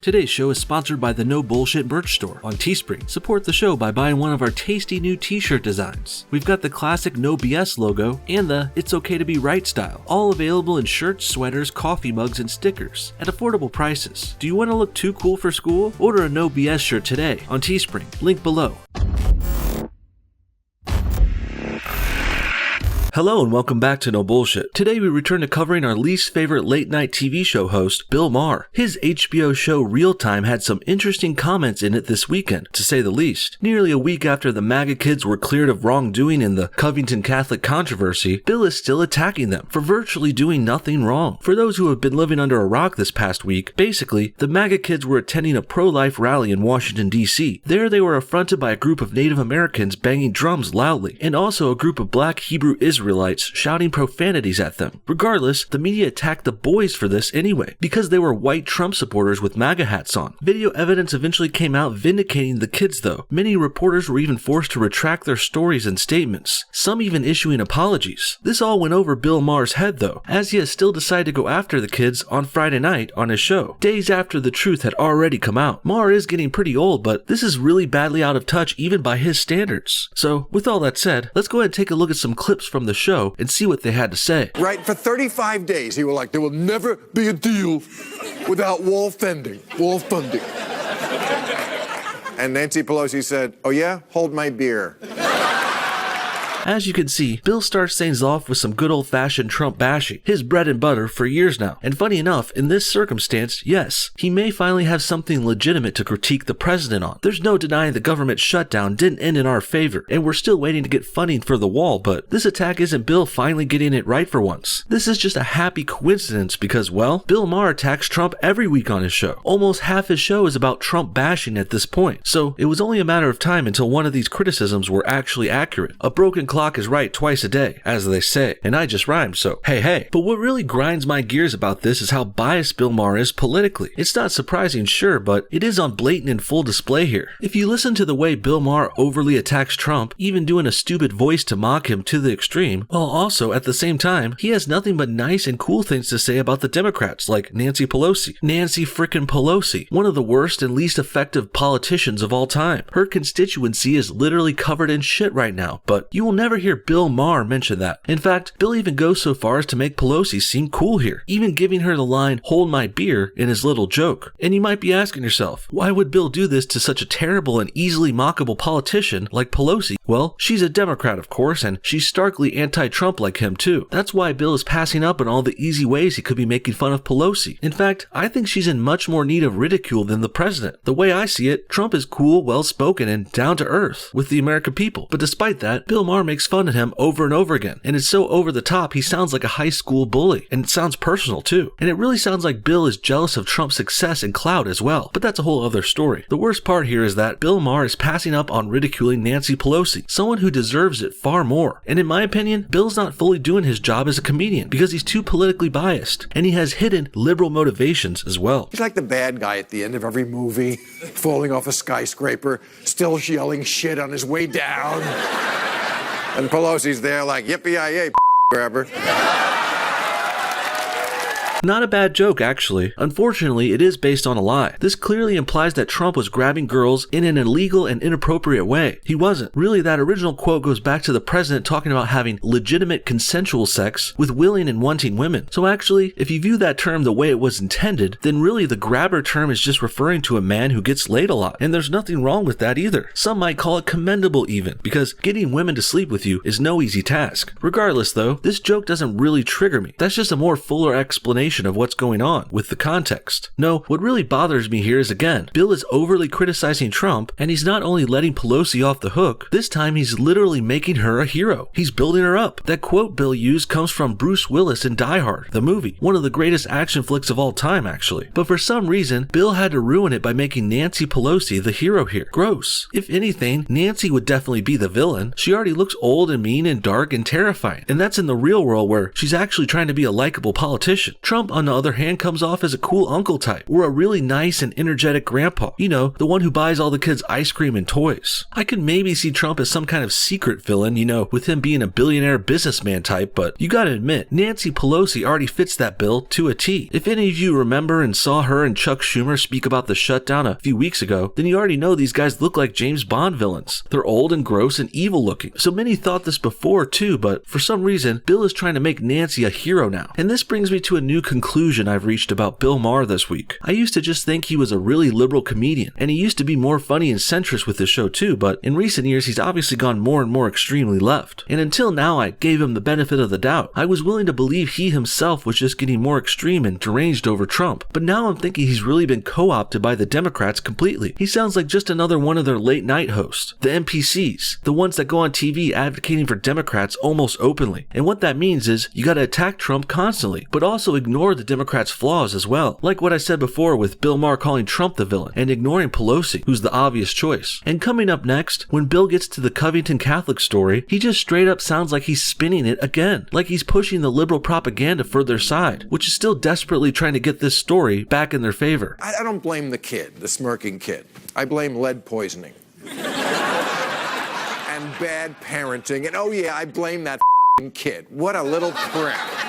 Today's show is sponsored by the No Bullshit merch store on Teespring. Support the show by buying one of our tasty new t-shirt designs. We've got the classic NoBS logo and the It's Okay to Be Right style, all available in shirts, sweaters, coffee mugs, and stickers at affordable prices. Do you want to look too cool for school? Order a NoBS shirt today on Teespring, link below. Hello and welcome back to No Bullshit. Today we return to covering our least favorite late night TV show host, Bill Maher. His HBO show Real Time had some interesting comments in it this weekend, to say the least. Nearly a week after the MAGA kids were cleared of wrongdoing in the Covington Catholic controversy, Bill is still attacking them for virtually doing nothing wrong. For those who have been living under a rock this past week, basically, the MAGA kids were attending a pro-life rally in Washington, D.C. There they were affronted by a group of Native Americans banging drums loudly, and also a group of black Hebrew Israelites shouting profanities at them. Regardless, the media attacked the boys for this anyway, because they were white Trump supporters with MAGA hats on. Video evidence eventually came out vindicating the kids though. Many reporters were even forced to retract their stories and statements, some even issuing apologies. This all went over Bill Maher's head though, as he has still decided to go after the kids on Friday night on his show, days after the truth had already come out. Maher is getting pretty old, but this is really badly out of touch even by his standards. So, with all that said, let's go ahead and take a look at some clips from the show and see what they had to say. Right, for 35 days, he was like, there will never be a deal without wall funding. And Nancy Pelosi said, oh yeah, hold my beer. As you can see, Bill starts things off with some good old-fashioned Trump bashing, his bread and butter for years now. And funny enough, in this circumstance, yes, he may finally have something legitimate to critique the president on. There's no denying the government shutdown didn't end in our favor, and we're still waiting to get funding for the wall, but this attack isn't Bill finally getting it right for once. This is just a happy coincidence because, well, Bill Maher attacks Trump every week on his show. Almost half his show is about Trump bashing at this point, so it was only a matter of time until one of these criticisms were actually accurate. A broken clock is right twice a day, as they say, and I just rhymed, so hey. But what really grinds my gears about this is how biased Bill Maher is politically. It's not surprising, sure, but it is on blatant and full display here. If you listen to the way Bill Maher overly attacks Trump, even doing a stupid voice to mock him to the extreme, while also, at the same time, he has nothing but nice and cool things to say about the Democrats, like Nancy Pelosi. Nancy frickin' Pelosi, one of the worst and least effective politicians of all time. Her constituency is literally covered in shit right now, but you will never hear Bill Maher mention that. In fact, Bill even goes so far as to make Pelosi seem cool here, even giving her the line, hold my beer, in his little joke. And you might be asking yourself, why would Bill do this to such a terrible and easily mockable politician like Pelosi? Well, she's a Democrat, of course, and she's starkly anti-Trump like him too. That's why Bill is passing up on all the easy ways he could be making fun of Pelosi. In fact, I think she's in much more need of ridicule than the president. The way I see it, Trump is cool, well-spoken, and down to earth with the American people. But despite that, Bill Maher makes fun of him over and over again, and it's so over the top he sounds like a high school bully, and it sounds personal too. And it really sounds like Bill is jealous of Trump's success and clout as well, but that's a whole other story. The worst part here is that Bill Maher is passing up on ridiculing Nancy Pelosi, someone who deserves it far more. And in my opinion, Bill's not fully doing his job as a comedian because he's too politically biased, and he has hidden liberal motivations as well. He's like the bad guy at the end of every movie, falling off a skyscraper, still yelling shit on his way down. And Pelosi's there like, yippee-yi-yay, grabber. Not a bad joke, actually. Unfortunately, it is based on a lie. This clearly implies that Trump was grabbing girls in an illegal and inappropriate way. He wasn't. Really, that original quote goes back to the president talking about having legitimate consensual sex with willing and wanting women. So actually, if you view that term the way it was intended, then really the grabber term is just referring to a man who gets laid a lot. And there's nothing wrong with that either. Some might call it commendable even, because getting women to sleep with you is no easy task. Regardless though, this joke doesn't really trigger me. That's just a more fuller explanation of what's going on with the context. No, what really bothers me here is, again, Bill is overly criticizing Trump, and he's not only letting Pelosi off the hook, this time he's literally making her a hero. He's building her up. That quote Bill used comes from Bruce Willis in Die Hard, the movie, one of the greatest action flicks of all time actually. But for some reason, Bill had to ruin it by making Nancy Pelosi the hero here. Gross. If anything, Nancy would definitely be the villain. She already looks old and mean and dark and terrifying, and that's in the real world where she's actually trying to be a likable politician. Trump Trump, on the other hand, comes off as a cool uncle type, or a really nice and energetic grandpa. You know, the one who buys all the kids ice cream and toys. I could maybe see Trump as some kind of secret villain, you know, with him being a billionaire businessman type, but you gotta admit, Nancy Pelosi already fits that bill to a T. If any of you remember and saw her and Chuck Schumer speak about the shutdown a few weeks ago, then you already know these guys look like James Bond villains. They're old and gross and evil looking. So many thought this before too, but for some reason, Bill is trying to make Nancy a hero now. And this brings me to a new conclusion I've reached about Bill Maher this week. I used to just think he was a really liberal comedian, and he used to be more funny and centrist with his show too, but in recent years he's obviously gone more and more extremely left. And until now I gave him the benefit of the doubt. I was willing to believe he himself was just getting more extreme and deranged over Trump. But now I'm thinking he's really been co-opted by the Democrats completely. He sounds like just another one of their late night hosts, the NPCs, the ones that go on TV advocating for Democrats almost openly. And what that means is you gotta attack Trump constantly, but also ignore the Democrats' flaws as well. Like what I said before with Bill Maher calling Trump the villain and ignoring Pelosi, who's the obvious choice. And coming up next, when Bill gets to the Covington Catholic story, he just straight up sounds like he's spinning it again, like he's pushing the liberal propaganda for their side, which is still desperately trying to get this story back in their favor. I don't blame the kid, the smirking kid. I blame lead poisoning. And bad parenting. And oh yeah, I blame that kid. What a little crap.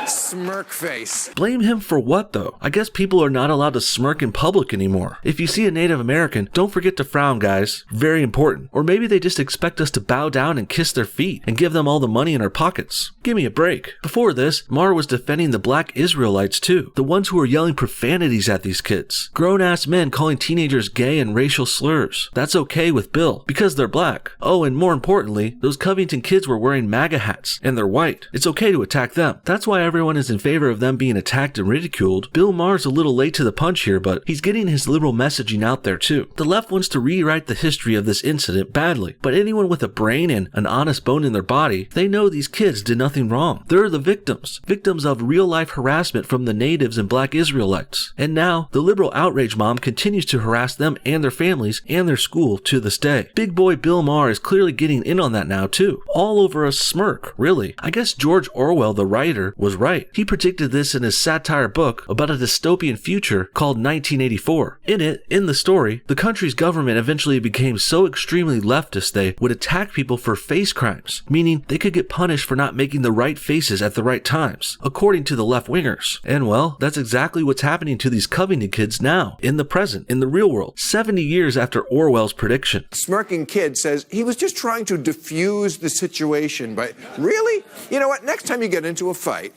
Smirk face. Blame him for what though? I guess people are not allowed to smirk in public anymore. If you see a Native American, don't forget to frown, guys. Very important. Or maybe they just expect us to bow down and kiss their feet and give them all the money in our pockets. Give me a break. Before this, Maher was defending the black Israelites too, the ones who were yelling profanities at these kids. Grown-ass men calling teenagers gay and racial slurs. That's okay with Bill, because they're black. Oh, and more importantly, those Covington kids were wearing MAGA hats, and they're white. It's okay to attack them. That's why everyone is in favor of them being attacked and ridiculed. Bill Maher's a little late to the punch here, but he's getting his liberal messaging out there too. The left wants to rewrite the history of this incident badly, but anyone with a brain and an honest bone in their body, they know these kids did nothing wrong. They're the victims of real-life harassment from the natives and black Israelites. And now, the liberal outrage mom continues to harass them and their families and their school to this day. Big boy Bill Maher is clearly getting in on that now too. All over a smirk, really. I guess George Orwell, the writer, was right. He predicted this in his satire book about a dystopian future called 1984. In the story, the country's government eventually became so extremely leftist they would attack people for face crimes, meaning they could get punished for not making the right faces at the right times, according to the left-wingers. And well, that's exactly what's happening to these Covington kids now, in the present, in the real world, 70 years after Orwell's prediction. Smirking kid says he was just trying to diffuse the situation by, really? You know what, next time you get into a fight,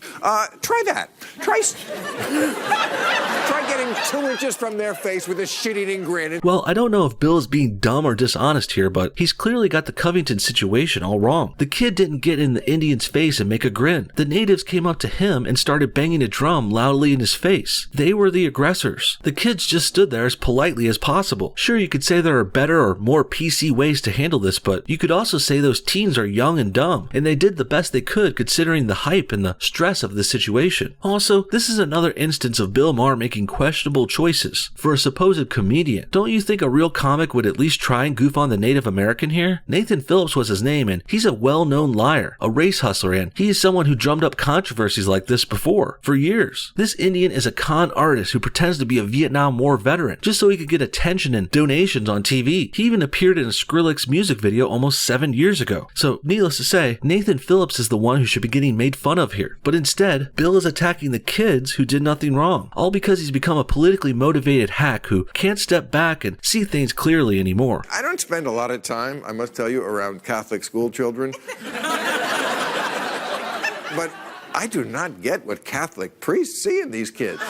try that. Try getting 2 inches from their face with a shit-eating grin. Well, I don't know if Bill is being dumb or dishonest here, but he's clearly got the Covington situation all wrong. The kid didn't get in the Indian's face and make a grin. The natives came up to him and started banging a drum loudly in his face. They were the aggressors. The kids just stood there as politely as possible. Sure, you could say there are better or more PC ways to handle this, but you could also say those teens are young and dumb, and they did the best they could considering the hype and the stress of the situation. Also, this is another instance of Bill Maher making questionable choices for a supposed comedian. Don't you think a real comic would at least try and goof on the Native American here? Nathan Phillips was his name, and he's a well-known liar, a race hustler, and he is someone who drummed up controversies like this before, for years. This Indian is a con artist who pretends to be a Vietnam War veteran, just so he could get attention and donations on TV. He even appeared in a Skrillex music video almost 7 years ago. So, needless to say, Nathan Phillips is the one who should be getting made fun of here. But instead, Bill is attacking the kids who did nothing wrong, all because he's become a politically motivated hack who can't step back and see things clearly anymore. I don't spend a lot of time, I must tell you, around Catholic school children. But I do not get what Catholic priests see in these kids.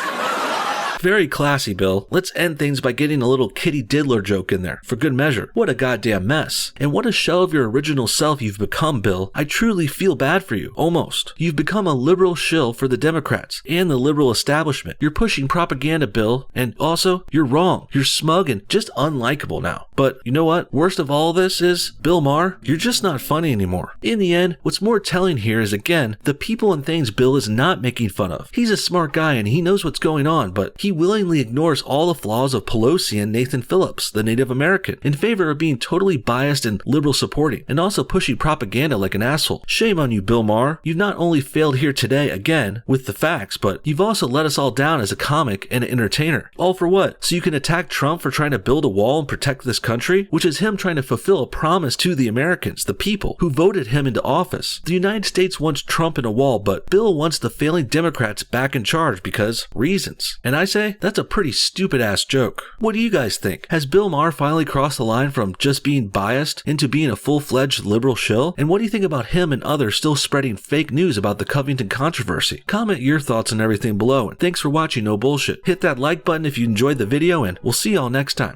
Very classy, Bill. Let's end things by getting a little Kitty Diddler joke in there, for good measure. What a goddamn mess. And what a shell of your original self you've become, Bill. I truly feel bad for you. Almost. You've become a liberal shill for the Democrats and the liberal establishment. You're pushing propaganda, Bill. And also, you're wrong. You're smug and just unlikable now. But you know what? Worst of all this is, Bill Maher, you're just not funny anymore. In the end, what's more telling here is, again, the people and things Bill is not making fun of. He's a smart guy and he knows what's going on, but he he willingly ignores all the flaws of Pelosi and Nathan Phillips, the Native American, in favor of being totally biased and liberal supporting, and also pushing propaganda like an asshole. Shame on you, Bill Maher. You've not only failed here today again with the facts, but you've also let us all down as a comic and an entertainer. All for what? So you can attack Trump for trying to build a wall and protect this country? Which is him trying to fulfill a promise to the Americans, the people, who voted him into office. The United States wants Trump in a wall, but Bill wants the failing Democrats back in charge because reasons. And I say, that's a pretty stupid ass joke. What do you guys think? Has Bill Maher finally crossed the line from just being biased into being a full-fledged liberal shill? And what do you think about him and others still spreading fake news about the Covington controversy? Comment your thoughts on everything below, and thanks for watching No Bullshit. Hit that like button if you enjoyed the video, and we'll see y'all next time.